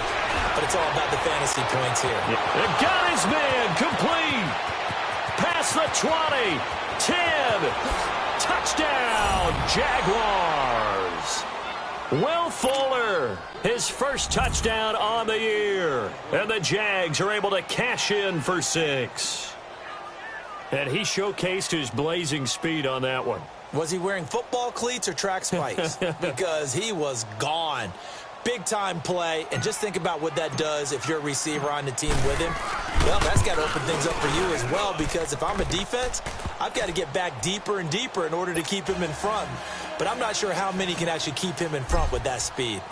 but it's all about the fantasy points here. Yeah. It got his man complete. Past the 20, 10, touchdown, Jaguars. Will Fuller, his first touchdown on the year. And the Jags are able to cash in for 6. And he showcased his blazing speed on that one. Was he wearing football cleats or track spikes? Because he was gone. Big-time play, and just think about what that does if you're a receiver on the team with him. Well, that's got to open things up for you as well, because if I'm a defense, I've got to get back deeper and deeper in order to keep him in front. But I'm not sure how many can actually keep him in front with that speed.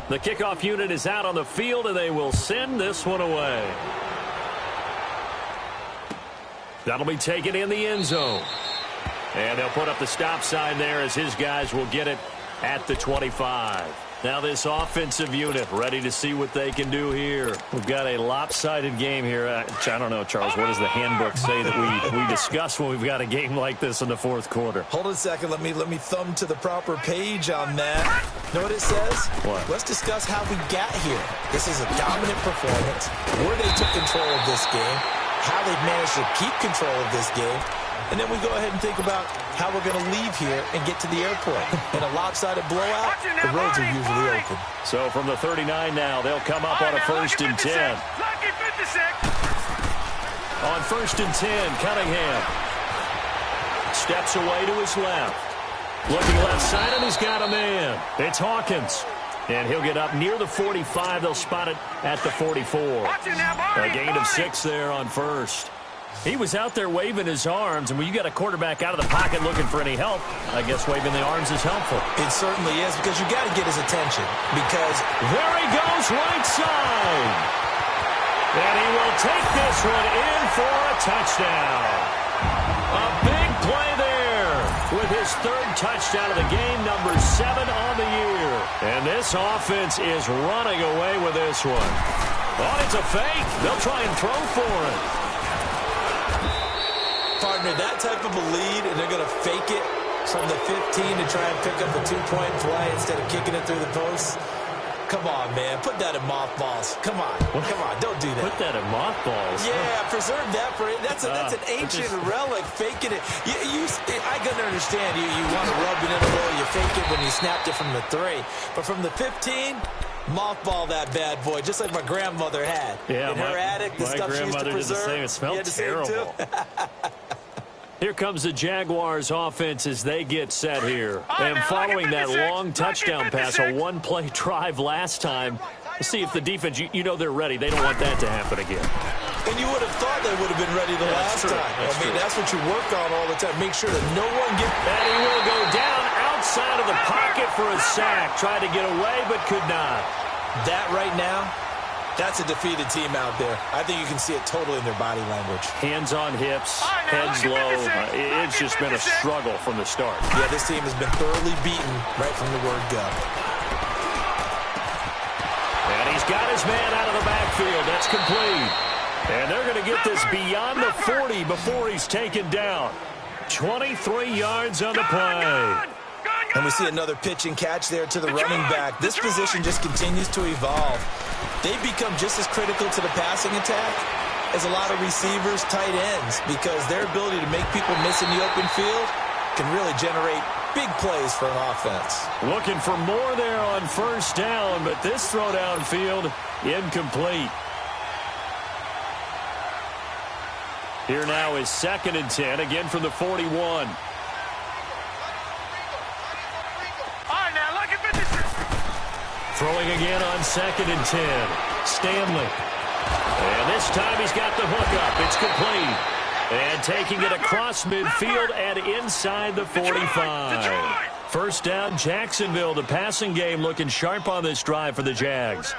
The kickoff unit is out on the field, and they will send this one away. That'll be taken in the end zone. And they'll put up the stop sign there as his guys will get it at the 25. Now this offensive unit ready to see what they can do here. We've got a lopsided game here. I don't know, Charles, what does the handbook say that we discuss when we've got a game like this in the fourth quarter? Hold on a second. Let me thumb to the proper page on that. Know what it says? What? Let's discuss how we got here. This is a dominant performance, where they took control of this game, how they've managed to keep control of this game, and then we go ahead and think about how we're going to leave here and get to the airport. In a lopsided blowout, the roads are usually open. So from the 39 now, they'll come up on a 1st and 10. On 1st and 10, Cunningham steps away to his left. Looking left side, and he's got a man. It's Hawkins. And he'll get up near the 45. They'll spot it at the 44. A gain of 6 there on 1st. He was out there waving his arms, and when you got a quarterback out of the pocket looking for any help, I guess waving the arms is helpful. It certainly is, because you got to get his attention. Because there he goes, right side. And he will take this one in for a touchdown. A big play there with his 3rd touchdown of the game, number 7 on the year. And this offense is running away with this one. Oh, it's a fake. They'll try and throw for it. Partner, that type of a lead, and they're going to fake it from the 15 to try and pick up a 2-point play instead of kicking it through the post. Come on, man. Put that in mothballs. Come on. Come on. Don't do that. Put that in mothballs. Yeah, preserve that for it. That's an ancient relic, faking it. I can understand you want to rub it in a roll. You fake it when you snapped it from the 3. But from the 15, mothball that bad boy, just like my grandmother had. Yeah, in her attic, the stuff she used to preserve. It smelled terrible. Here comes the Jaguars offense as they get set here. And following that long touchdown pass, a 1-play drive last time, let's see if the defense, you know they're ready. They don't want that to happen again. And you would have thought they would have been ready the last time. That's what you work on all the time. Make sure that no one gets... And he will go down outside of the pocket for a sack. Tried to get away, but could not. That right now That's a defeated team out there. I think you can see it totally in their body language. Hands on hips, heads low. It's just been a struggle from the start. Yeah, this team has been thoroughly beaten right from the word go. And he's got his man out of the backfield. That's complete. And they're going to get this beyond the 40 before he's taken down. 23 yards on the play. And we see another pitch and catch there to the running back. This position just continues to evolve. They've become just as critical to the passing attack as a lot of receivers, tight ends, because their ability to make people miss in the open field can really generate big plays for an offense. Looking for more there on first down, but this throw downfield incomplete. Here now is 2nd and 10, again from the 41. Throwing again on 2nd and 10. Stanley. And this time he's got the hook up. It's complete. And taking it across midfield and inside the 45. First down, Jacksonville. The passing game looking sharp on this drive for the Jags.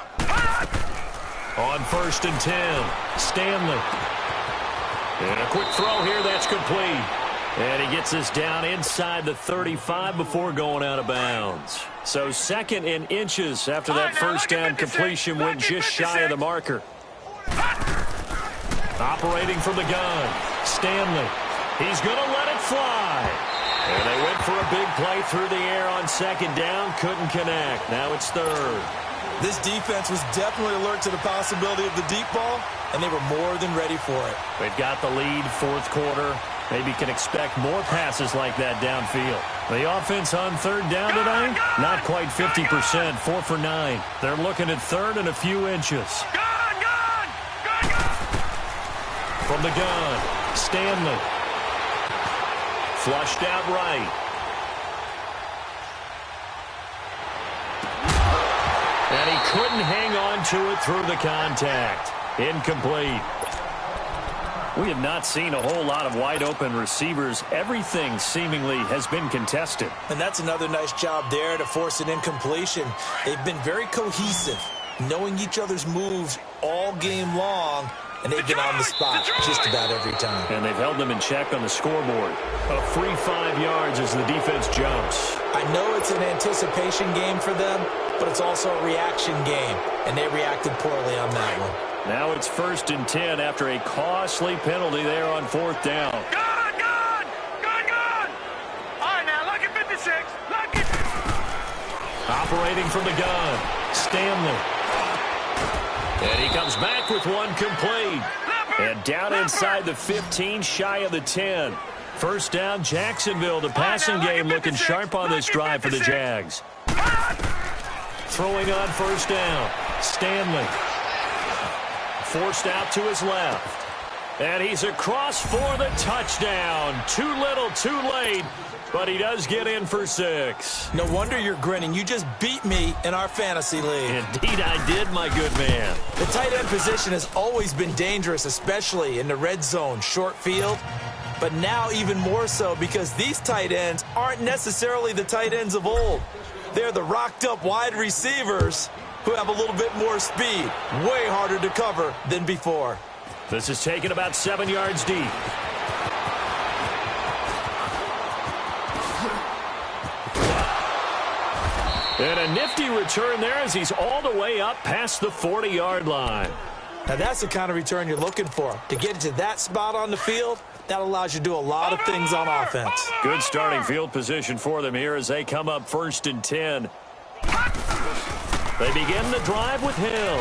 On 1st and 10. Stanley. And a quick throw here. That's complete. And he gets us down inside the 35 before going out of bounds. So 2nd and inches after that first down completion went just shy of the marker. Operating from the gun, Stanley. He's going to let it fly. And they went for a big play through the air on 2nd down. Couldn't connect. Now it's 3rd. This defense was definitely alert to the possibility of the deep ball, and they were more than ready for it. They've got the lead, 4th quarter. Maybe can expect more passes like that downfield. The offense on 3rd down today, not quite 50%, 4 for 9. They're looking at 3rd and a few inches. From the gun, Stanley. Flushed out right. And he couldn't hang on to it through the contact. Incomplete. We have not seen a whole lot of wide-open receivers. Everything seemingly has been contested. And that's another nice job there to force an incompletion. They've been very cohesive, knowing each other's moves all game long, and they've been on the spot just about every time. And they've held them in check on the scoreboard. A free 5 yards as the defense jumps. I know it's an anticipation game for them, but it's also a reaction game, and they reacted poorly on that one. Now it's 1st and 10 after a costly penalty there on 4th down. Gun! All right, now, look at 56. Look at... Operating from the gun, Stanley. And he comes back with one complete. And down inside the 15, shy of the 10. First down, Jacksonville. The passing game looking sharp on this drive for the Jags. Throwing on 1st down, Stanley. Forced out to his left. And he's across for the touchdown. Too little, too late. But he does get in for 6. No wonder you're grinning. You just beat me in our fantasy league. Indeed I did, my good man. The tight end position has always been dangerous, especially in the red zone, short field. But now even more so because these tight ends aren't necessarily the tight ends of old. They're the rocked-up wide receivers who have a little bit more speed. Way harder to cover than before. This is taken about 7 yards deep. And a nifty return there as he's all the way up past the 40-yard line. Now that's the kind of return you're looking for. To get into that spot on the field, that allows you to do a lot of things on offense. Good starting field position for them here as they come up 1st and 10. They begin the drive with Hill.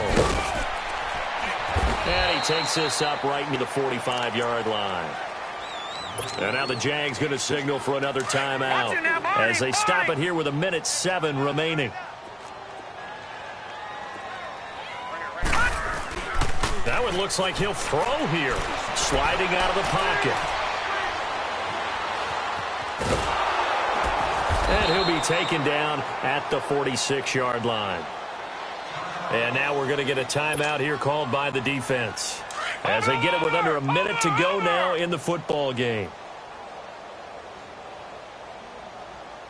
And he takes this up right into the 45-yard line. And now the Jags going to signal for another timeout as they stop it here with 1:07 remaining. That one looks like he'll throw here. Sliding out of the pocket. And he'll be taken down at the 46-yard line. And now we're going to get a timeout here called by the defense as they get it with under a minute to go now in the football game.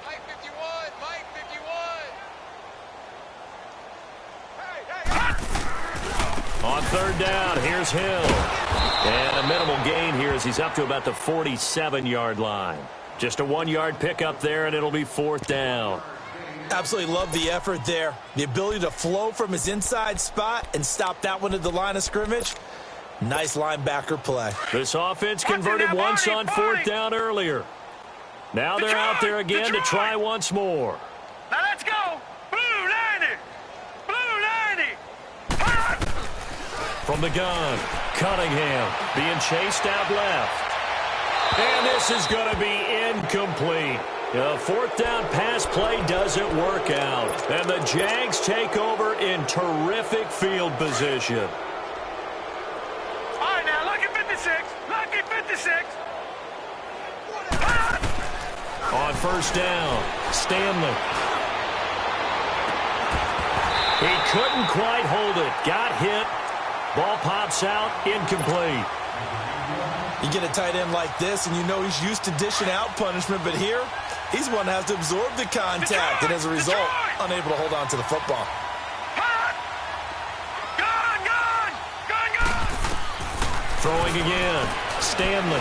Mike 51, Mike 51. On third down, here's Hill. And a minimal gain here as he's up to about the 47-yard line. Just a 1-yard pickup there, and it'll be fourth down. Absolutely love the effort there. The ability to flow from his inside spot and stop that one at the line of scrimmage. Nice linebacker play. This offense converted once on fourth down earlier. Now they're out there again to try once more. Now let's go. Blue 90. Blue 90. From the gun, Cunningham being chased out left. And this is going to be incomplete. The fourth down pass play doesn't work out. And the Jags take over in terrific field position. All right, now lucky 56. Lucky 56. On first down, Stanley. He couldn't quite hold it. Got hit. Ball pops out, incomplete. You get a tight end like this, and you know he's used to dishing out punishment, but here, he's one that has to absorb the contact, and as a result, unable to hold on to the football. Gone! Throwing again, Stanley.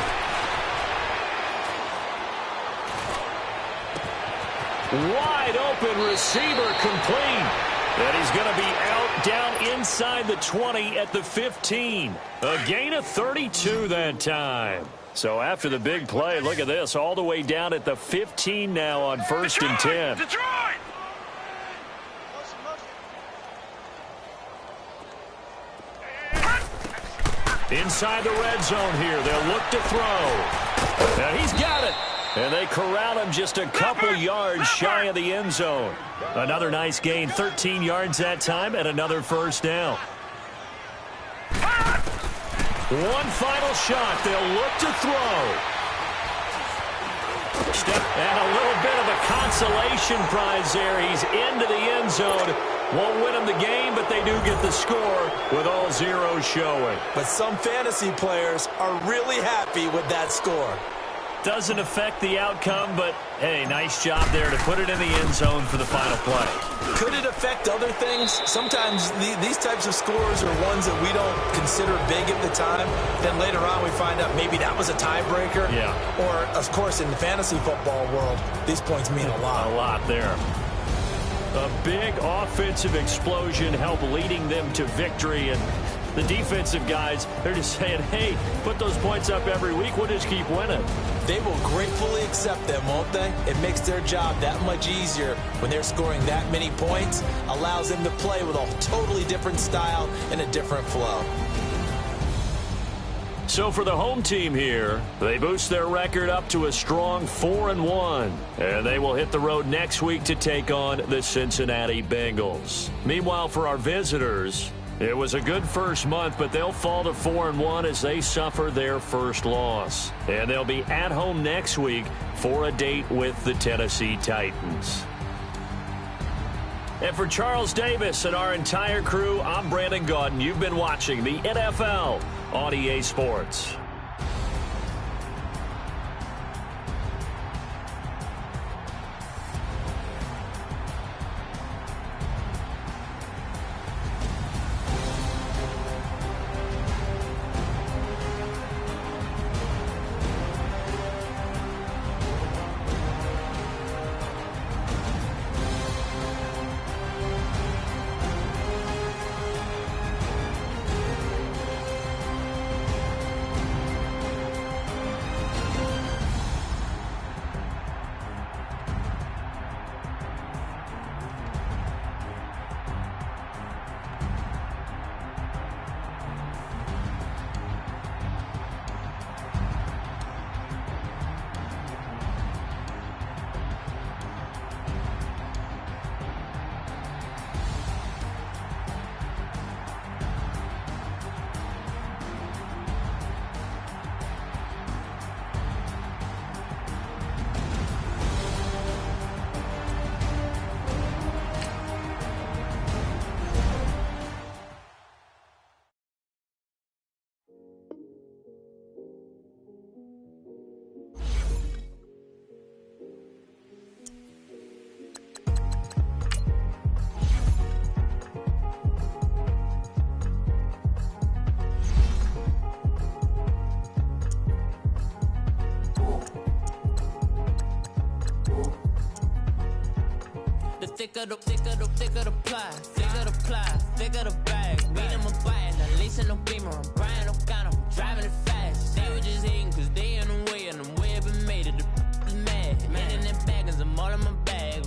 Wide open receiver complete. And he's going to be out down inside the 20 at the 15. A gain of 32 that time. So after the big play, look at this, all the way down at the 15 now on first and 10. Detroit! Inside the red zone here, they'll look to throw. Now he's got it. And they corral him just a couple yards shy of the end zone. Another nice gain, 13 yards that time, and another first down. One final shot. They'll look to throw. And a little bit of a consolation prize there. He's into the end zone. Won't win them the game, but they do get the score with all zeros showing. But some fantasy players are really happy with that score. Doesn't affect the outcome, but, hey, nice job there to put it in the end zone for the final play. Could it affect other things? Sometimes these types of scores are ones that we don't consider big at the time. Then later on we find out maybe that was a tiebreaker. Yeah. Or, of course, in the fantasy football world, these points mean a lot. A lot there. A big offensive explosion helped leading them to victory, and the defensive guys, they're just saying, hey, put those points up every week, we'll just keep winning. They will gratefully accept them, won't they? It makes their job that much easier when they're scoring that many points, allows them to play with a totally different style and a different flow. So for the home team here, they boost their record up to a strong 4-1. And they will hit the road next week to take on the Cincinnati Bengals. Meanwhile, for our visitors, it was a good first month, but they'll fall to 4-1 as they suffer their first loss. And they'll be at home next week for a date with the Tennessee Titans. And for Charles Davis and our entire crew, I'm Brandon Gaudin. You've been watching the NFL on EA Sports. thicker the ply, thicker the bag. Beat him a bite, at least in no beamer. I'm Brian O'Connor, I'm driving it fast. They were just hating cause they in the way, and I'm way up and made it. The is mad. Man in them baggins, I'm all in my bag.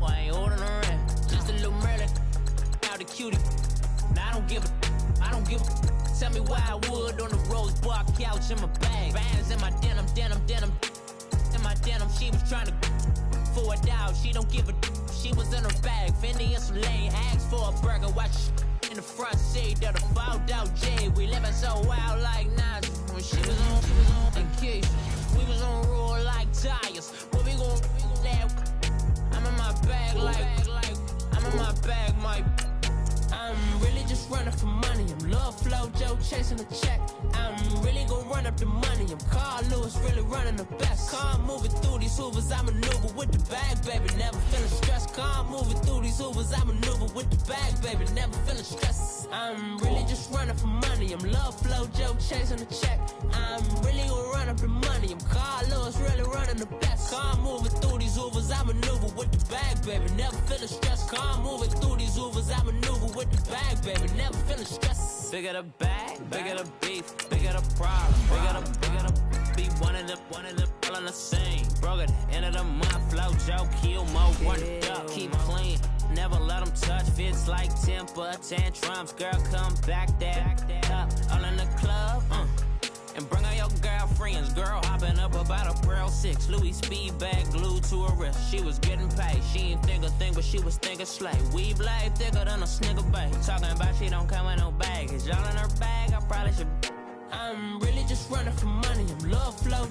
I ain't holding around. Just a little Merlin, out the cutie. Now I don't give a. Tell me why I would on the rose bar couch in my bag. Bands in my denim. In my denim, she was trying to for a doubt. She don't give a. She was in her bag. Fendi and some lane. Asked for a burger. Watch in the front seat of the fouled out J. We living so wild like Nas. When she was on vacation, we was on roll like tires. What we gon' laugh? I'm in my bag like I'm in my bag, Mike. I'm really just running for money. I'm Love Flow Joe chasing the check. I'm really gonna run up the money. I'm Carl Lewis, really running the best. Car moving through these hoovers, I maneuver with the bag, baby. Never feeling stressed. Car moving through these hoovers, I maneuver with the bag, baby. Never feeling stressed. I'm really just running for money. I'm Love Flow Joe chasing the check. I'm really gonna run up the money. I'm Carl Lewis, really running the best. Car moving through these hoovers, I maneuver with the bag, baby. Never feeling stressed. Car moving through these hoovers, I maneuver with the bag, baby. Never feeling stressed. Bigger the bag, bigger the beef, bigger the problem, bigger the be one of them all in the same. Broke at the end of the month, Flow Joe, kill more, run it up, keep clean. Never let them touch, fits like temper tantrums. Girl, come back that up, all in the club, and bring out your girlfriends. Girl hopping up about a Pearl 6. Louis speed bag glued to her wrist. She was getting paid. She ain't think a thing, but she was thinking slay. Weave blade thicker than a snicker bag. Talking about she don't come with no baggage. All in her bag, I probably should. I'm really just running for money. I'm Love Flow.